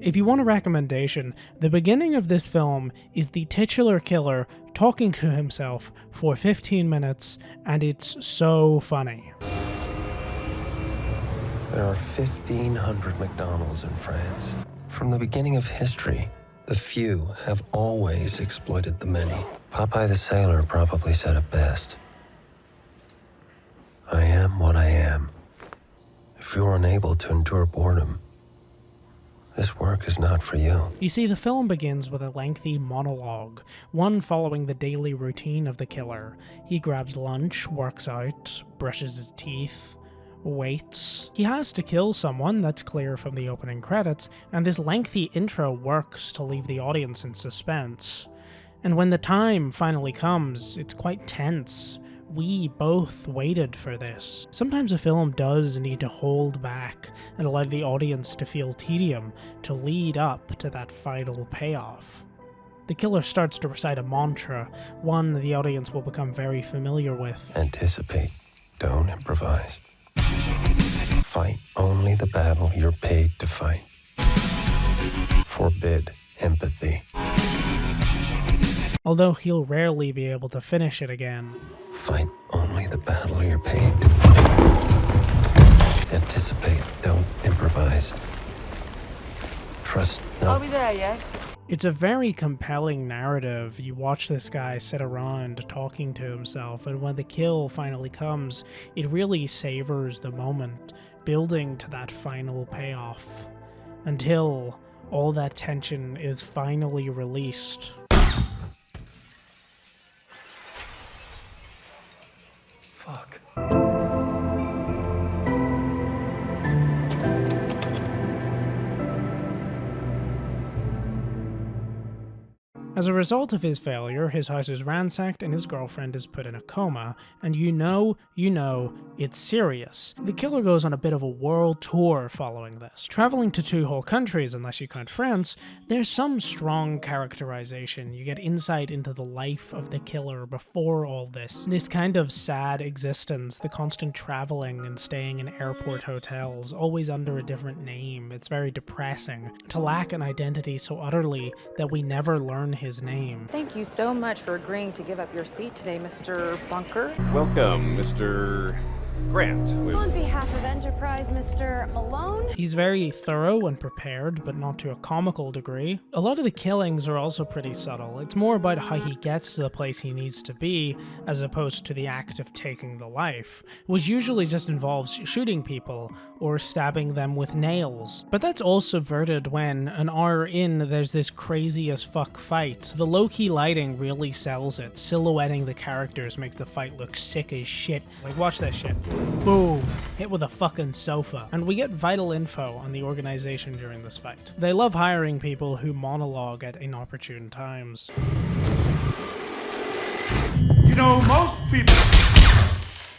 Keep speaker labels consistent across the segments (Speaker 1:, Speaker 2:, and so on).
Speaker 1: If you want a recommendation, the beginning of this film is the titular killer talking to himself for 15 minutes, and it's so funny.
Speaker 2: There are 1,500 McDonald's in France. From the beginning of history, the few have always exploited the many. Popeye the Sailor probably said it best. I am what I am. If you're unable to endure boredom, this work is not for you.
Speaker 1: You see, the film begins with a lengthy monologue, one following the daily routine of the killer. He grabs lunch, works out, brushes his teeth, waits. He has to kill someone, that's clear from the opening credits, and this lengthy intro works to leave the audience in suspense. And when the time finally comes, it's quite tense. We both waited for this. Sometimes a film does need to hold back and allow the audience to feel tedium to lead up to that final payoff. The killer starts to recite a mantra, one the audience will become very familiar with.
Speaker 2: Anticipate, don't improvise. Fight only the battle you're paid to fight. Forbid empathy.
Speaker 1: Although he'll rarely be able to finish it again.
Speaker 2: Fight only the battle you're paid to fight. Anticipate, don't improvise. Trust no.
Speaker 3: Are we there yet?
Speaker 1: It's a very compelling narrative. You watch this guy sit around talking to himself, and when the kill finally comes, it really savors the moment, building to that final payoff, until all that tension is finally released.
Speaker 2: Fuck.
Speaker 1: As a result of his failure, his house is ransacked and his girlfriend is put in a coma, and you know, it's serious. The killer goes on a bit of a world tour following this. Traveling to 2 whole countries, unless you count France, there's some strong characterization. You get insight into the life of the killer before all this kind of sad existence, the constant traveling and staying in airport hotels, always under a different name. It's very depressing to lack an identity so utterly that we never learn his name.
Speaker 3: Thank you so much for agreeing to give up your seat today, Mr. Bunker.
Speaker 4: Welcome, Mr. Grant.
Speaker 5: On behalf of Enterprise, Mr. Malone.
Speaker 1: He's very thorough and prepared, but not to a comical degree. A lot of the killings are also pretty subtle. It's more about how he gets to the place he needs to be, as opposed to the act of taking the life, which usually just involves shooting people or stabbing them with nails. But that's all subverted when, an hour in, there's this crazy as fuck fight. The low-key lighting really sells it. Silhouetting the characters makes the fight look sick as shit. Like, watch that shit. Boom! Hit with a fucking sofa. And we get vital info on the organization during this fight. They love hiring people who monologue at inopportune times.
Speaker 6: You know, most people...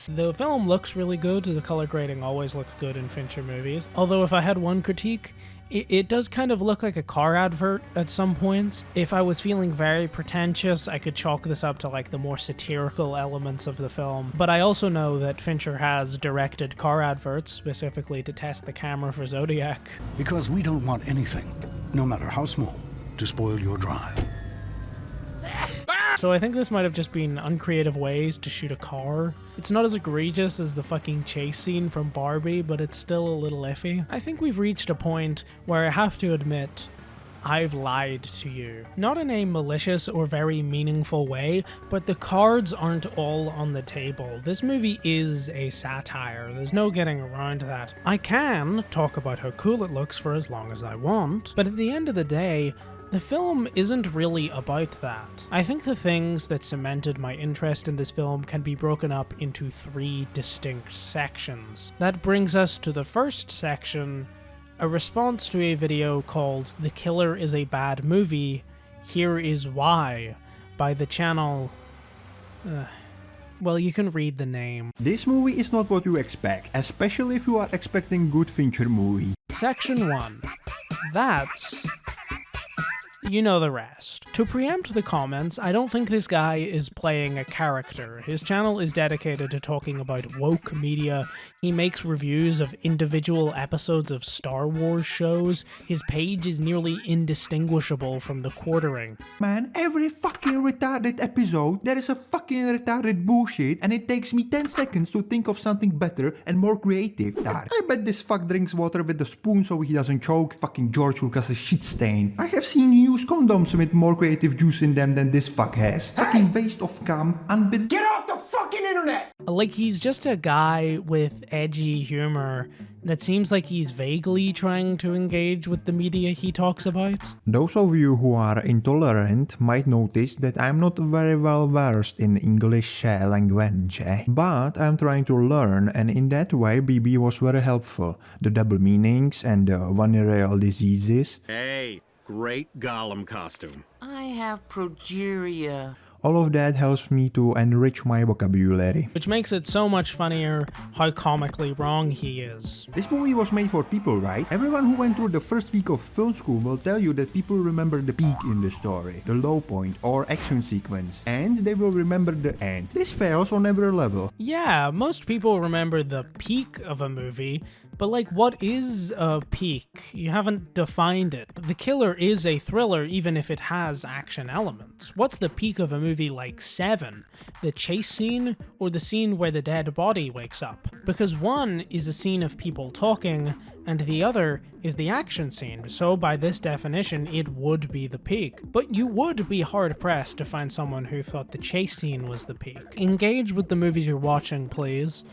Speaker 1: The film looks really good. The color grading always looks good in Fincher movies. Although if I had one critique, it does kind of look like a car advert at some points. If I was feeling very pretentious, I could chalk this up to like the more satirical elements of the film. But I also know that Fincher has directed car adverts specifically to test the camera for Zodiac.
Speaker 6: Because we don't want anything, no matter how small, to spoil your drive.
Speaker 1: So I think this might have just been uncreative ways to shoot a car. It's not as egregious as the fucking chase scene from Barbie, but it's still a little iffy. I think we've reached a point where I have to admit, I've lied to you. Not in a malicious or very meaningful way, but the cards aren't all on the table. This movie is a satire. There's no getting around that. I can talk about how cool it looks for as long as I want, but at the end of the day, the film isn't really about that. I think the things that cemented my interest in this film can be broken up into 3 distinct sections. That brings us to the first section, a response to a video called "The Killer is a Bad Movie, Here is Why" by the channel... well, you can read the name.
Speaker 7: This movie is not what you expect, especially if you are expecting good Fincher movie.
Speaker 1: Section 1. That's You know the rest. To preempt the comments, I don't think this guy is playing a character. His channel is dedicated to talking about woke media. He makes reviews of individual episodes of Star Wars shows. His page is nearly indistinguishable from the quartering.
Speaker 7: Man, every fucking retarded episode, there is a fucking retarded bullshit, and it takes me 10 seconds to think of something better and more creative. I bet this fuck drinks water with a spoon so he doesn't choke. Fucking George Lucas' shit stain. I have seen you use condoms with more creative juice in them than this fuck has. Fucking waste of cum. Get off the fucking internet!
Speaker 1: Like, he's just a guy with edgy humor that seems like he's vaguely trying to engage with the media he talks about.
Speaker 7: Those of you who are intolerant might notice that I'm not very well versed in English language, but I'm trying to learn, and in that way BB was very helpful. The double meanings and the venereal diseases.
Speaker 8: Hey, great Gollum costume.
Speaker 9: I have progeria.
Speaker 7: All of that helps me to enrich my vocabulary.
Speaker 1: Which makes it so much funnier how comically wrong he is.
Speaker 7: This movie was made for people, right? Everyone who went through the first week of film school will tell you that people remember the peak in the story, the low point or action sequence, and they will remember the end. This fails on every level.
Speaker 1: Yeah, most people remember the peak of a movie, but like, what is a peak? You haven't defined it. The Killer is a thriller even if it has action elements. What's the peak of a movie like Seven? The chase scene or the scene where the dead body wakes up? Because one is a scene of people talking and the other is the action scene, so by this definition it would be the peak. But you would be hard pressed to find someone who thought the chase scene was the peak. Engage with the movies you're watching, please.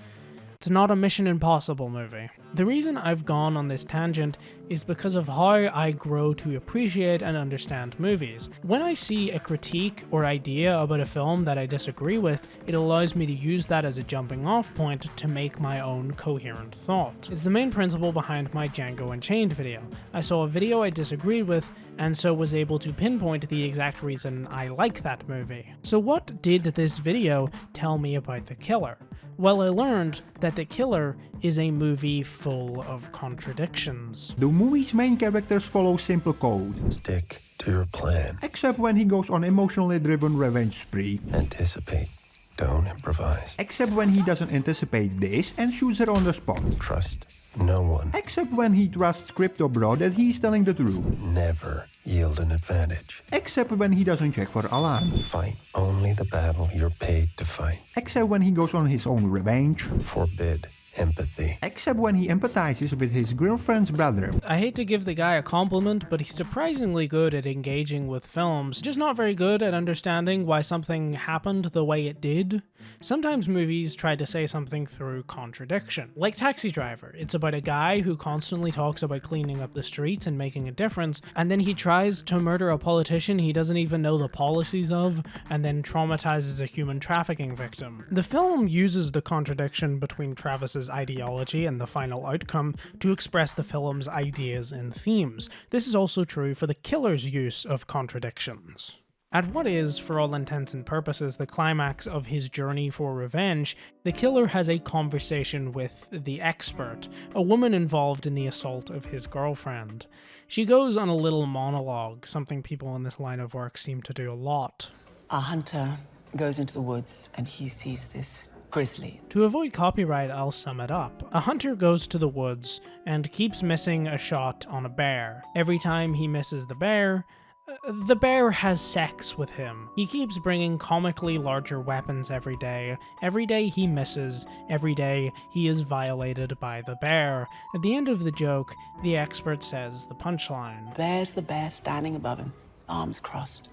Speaker 1: It's not a Mission Impossible movie. The reason I've gone on this tangent is because of how I grow to appreciate and understand movies. When I see a critique or idea about a film that I disagree with, it allows me to use that as a jumping off point to make my own coherent thought. It's the main principle behind my Django Unchained video. I saw a video I disagreed with, and so was able to pinpoint the exact reason I like that movie. So what did this video tell me about The Killer? Well, I learned that The Killer is a movie full of contradictions.
Speaker 7: The movie's main characters follow simple code.
Speaker 2: Stick to your plan.
Speaker 7: Except when he goes on emotionally driven revenge spree.
Speaker 2: Anticipate. Don't improvise.
Speaker 7: Except when he doesn't anticipate this and shoots her on the spot.
Speaker 2: Trust no one.
Speaker 7: Except when he trusts Crypto Bro that he's telling the truth.
Speaker 2: Never yield an advantage.
Speaker 7: Except when he doesn't check for alarm.
Speaker 2: Fight only the battle you're paid to fight.
Speaker 7: Except when he goes on his own revenge.
Speaker 2: Forbid empathy.
Speaker 7: Except when he empathizes with his girlfriend's brother.
Speaker 1: I hate to give the guy a compliment, but he's surprisingly good at engaging with films, just not very good at understanding why something happened the way it did. Sometimes movies try to say something through contradiction. Like Taxi Driver, it's about a guy who constantly talks about cleaning up the streets and making a difference, and then he tries to murder a politician he doesn't even know the policies of, and then traumatizes a human trafficking victim. The film uses the contradiction between Travis's ideology and the final outcome to express the film's ideas and themes. This is also true for the killer's use of contradictions. At what is, for all intents and purposes, the climax of his journey for revenge, the killer has a conversation with the expert, a woman involved in the assault of his girlfriend. She goes on a little monologue, something people in this line of work seem to do a lot.
Speaker 9: A hunter goes into the woods and he sees this grizzly.
Speaker 1: To avoid copyright, I'll sum it up. A hunter goes to the woods and keeps missing a shot on a bear. Every time he misses the bear has sex with him. He keeps bringing comically larger weapons every day. Every day he misses. Every day he is violated by the bear. At the end of the joke, the expert says the punchline.
Speaker 9: There's the bear standing above him, arms crossed,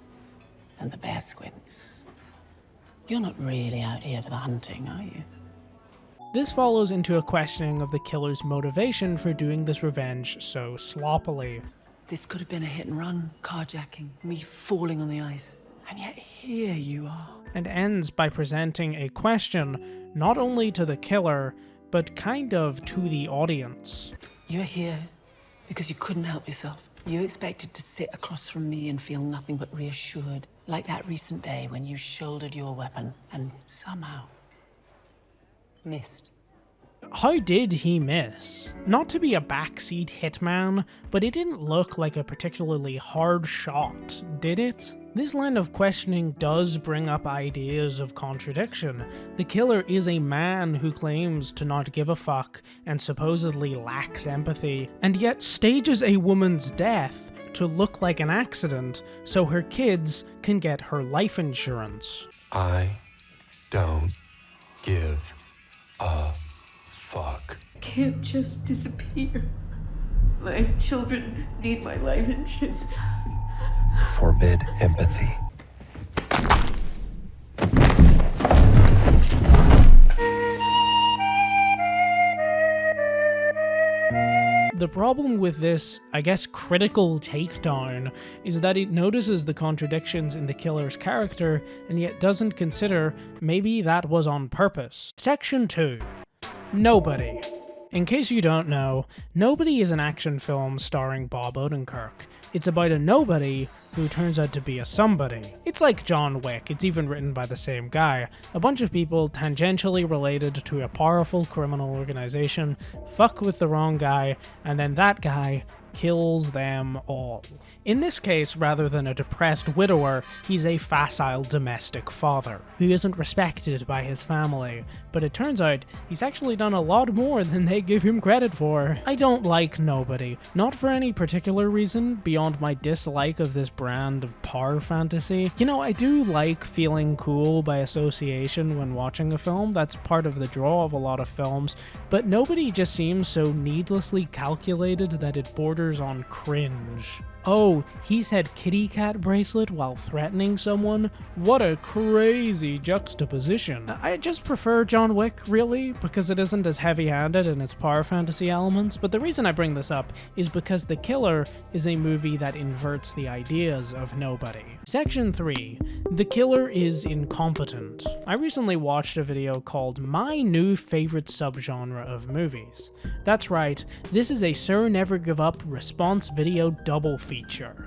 Speaker 9: and the bear squints. You're not really out here for the hunting, are you?
Speaker 1: This follows into a questioning of the killer's motivation for doing this revenge so sloppily.
Speaker 9: This could have been a hit and run, carjacking, me falling on the ice, and yet here you are.
Speaker 1: And ends by presenting a question not only to the killer, but kind of to the audience.
Speaker 9: You're here because you couldn't help yourself. You expected to sit across from me and feel nothing but reassured, like that recent day when you shouldered your weapon and somehow missed.
Speaker 1: How did he miss? Not to be a backseat hitman, but it didn't look like a particularly hard shot, did it? This line of questioning does bring up ideas of contradiction. The killer is a man who claims to not give a fuck and supposedly lacks empathy, and yet stages a woman's death to look like an accident so her kids can get her life insurance.
Speaker 2: I don't give a fuck.
Speaker 10: Can't just disappear. My children need my life insurance.
Speaker 2: Forbid empathy.
Speaker 1: The problem with this, I guess, critical takedown is that it notices the contradictions in the killer's character and yet doesn't consider maybe that was on purpose. Section 2. Nobody. In case you don't know, Nobody is an action film starring Bob Odenkirk. It's about a nobody who turns out to be a somebody. It's like John Wick, it's even written by the same guy. A bunch of people tangentially related to a powerful criminal organization fuck with the wrong guy, and then that guy kills them all. In this case, rather than a depressed widower, he's a facile domestic father who isn't respected by his family, but it turns out he's actually done a lot more than they give him credit for. I don't like Nobody, not for any particular reason beyond my dislike of this brand of power fantasy. You know, I do like feeling cool by association when watching a film, that's part of the draw of a lot of films, but Nobody just seems so needlessly calculated that it borders on cringe. Oh, he said kitty cat bracelet while threatening someone? What a crazy juxtaposition. I just prefer John Wick, really, because it isn't as heavy-handed in its power fantasy elements, but the reason I bring this up is because The Killer is a movie that inverts the ideas of Nobody. Section 3. The Killer is incompetent. I recently watched a video called My New Favorite Subgenre of Movies. That's right, this is a Sir Never Give Up response video double feature.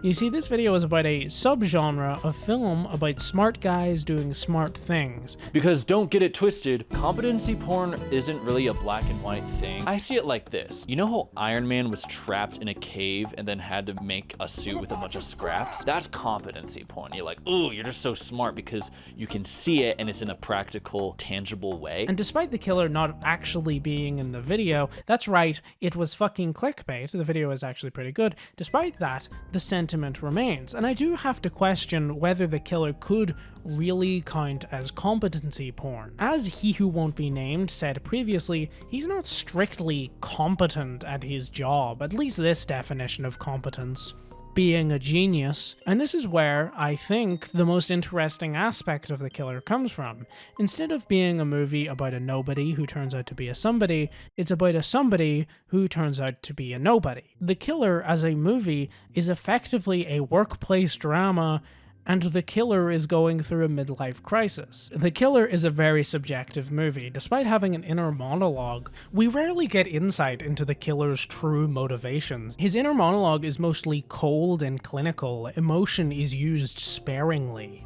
Speaker 1: You see, this video is about a subgenre of film about smart guys doing smart things.
Speaker 11: Because don't get it twisted, competency porn isn't really a black and white thing. I see it like this. You know how Iron Man was trapped in a cave and then had to make a suit with a bunch of scraps? That's competency porn. You're like, ooh, you're just so smart because you can see it and it's in a practical, tangible way.
Speaker 1: And despite the killer not actually being in the video, that's right, it was fucking clickbait. The video is actually pretty good. Despite that, the sentiment remains, and I do have to question whether the killer could really count as competency porn. As He Who Won't Be Named said previously, he's not strictly competent at his job, at least this definition of competence being a genius, and this is where I think the most interesting aspect of The Killer comes from. Instead of being a movie about a nobody who turns out to be a somebody, it's about a somebody who turns out to be a nobody. The Killer as a movie is effectively a workplace drama, and the killer is going through a midlife crisis. The Killer is a very subjective movie. Despite having an inner monologue, we rarely get insight into the killer's true motivations. His inner monologue is mostly cold and clinical. Emotion is used sparingly.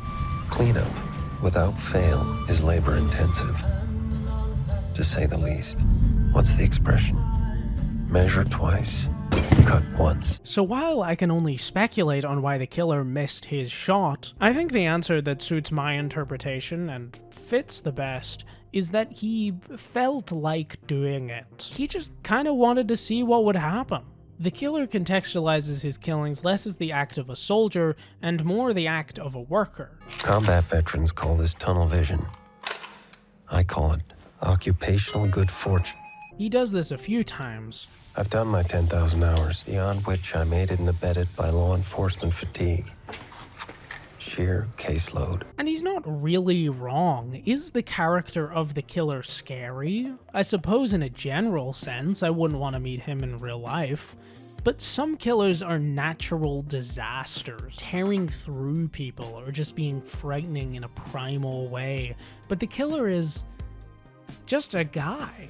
Speaker 2: Cleanup, without fail, is labor intensive, to say the least. What's the expression? Measure twice, cut once.
Speaker 1: So while I can only speculate on why the killer missed his shot, I think the answer that suits my interpretation and fits the best is that he felt like doing it. He just kind of wanted to see what would happen. The killer contextualizes his killings less as the act of a soldier and more the act of a worker.
Speaker 2: Combat veterans call this tunnel vision. I call it occupational good fortune.
Speaker 1: He does this a few times.
Speaker 2: I've done my 10,000 hours, beyond which I'm aided and abetted by law enforcement fatigue. Sheer caseload.
Speaker 1: And he's not really wrong. Is the character of the killer scary? I suppose in a general sense, I wouldn't want to meet him in real life. But some killers are natural disasters, tearing through people or just being frightening in a primal way. But the killer is just a guy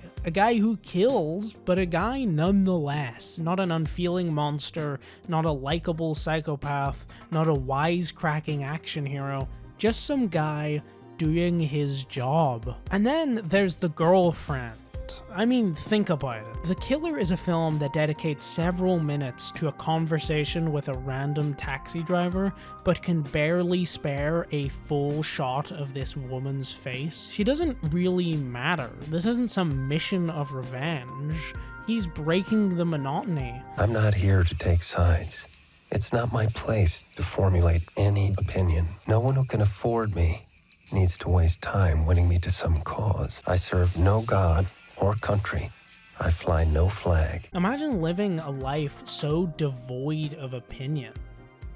Speaker 1: who kills, but a guy nonetheless. Not an unfeeling monster, not a likable psychopath, not a wisecracking action hero, just some guy doing his job. And then there's the girlfriend. it. I mean, think about it. The Killer is a film that dedicates several minutes to a conversation with a random taxi driver, but can barely spare a full shot of this woman's face. She doesn't really matter. This isn't some mission of revenge. He's breaking the monotony.
Speaker 2: I'm not here to take sides. It's not my place to formulate any opinion. No one who can afford me needs to waste time winning me to some cause. I serve no god or country. I fly no flag.
Speaker 1: Imagine living a life so devoid of opinion.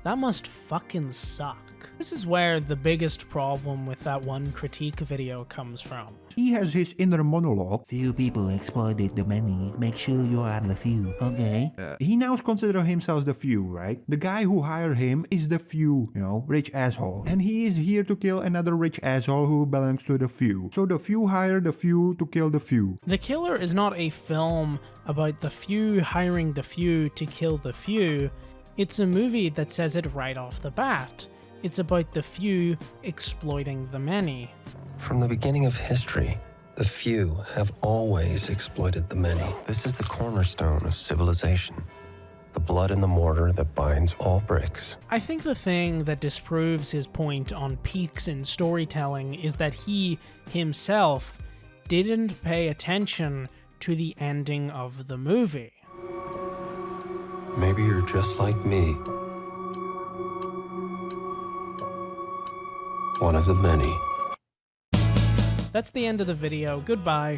Speaker 1: That must fucking suck. This is where the biggest problem with that one critique video comes from.
Speaker 7: He has his inner monologue.
Speaker 12: Few people exploited the many. Make sure you are the few, okay?
Speaker 7: He now considers himself the few, right? The guy who hired him is the few, you know, rich asshole. And he is here to kill another rich asshole who belongs to the few. So the few hire the few to kill the few.
Speaker 1: The Killer is not a film about the few hiring the few to kill the few. It's a movie that says it right off the bat. It's about the few exploiting the many.
Speaker 2: From the beginning of history, the few have always exploited the many. This is the cornerstone of civilization. The blood in the mortar that binds all bricks.
Speaker 1: I think the thing that disproves his point on peaks in storytelling is that he himself didn't pay attention to the ending of the movie.
Speaker 2: Maybe you're just like me. One of the many.
Speaker 1: That's the end of the video. Goodbye.